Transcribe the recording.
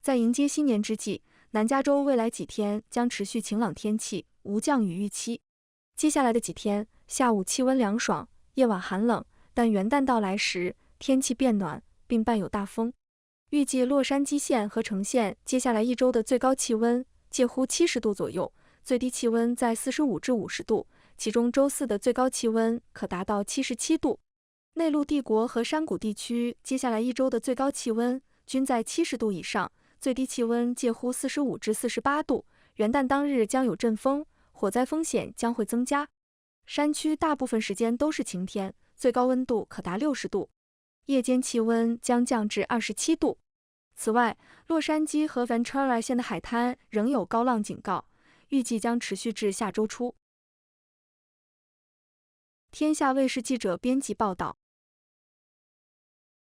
在迎接新年之际，南加州未来几天将持续晴朗天气，无降雨预期。接下来的几天，下午气温凉爽，夜晚寒冷，但元旦到来时，天气变暖，并伴有大风。预计洛杉矶县和橙县接下来一周的最高气温介乎70度左右，最低气温在45至50度，其中周四的最高气温可达到77度。内陆帝国和山谷地区接下来一周的最高气温均在70度以上，最低气温介乎45至48度。元旦当日将有阵风，火灾风险将会增加。山区大部分时间都是晴天，最高温度可达60度，夜间气温将降至27度。此外，洛杉矶和 Ventura 县的海滩仍有高浪警告，预计将持续至下周初。天下卫视记者编辑报道。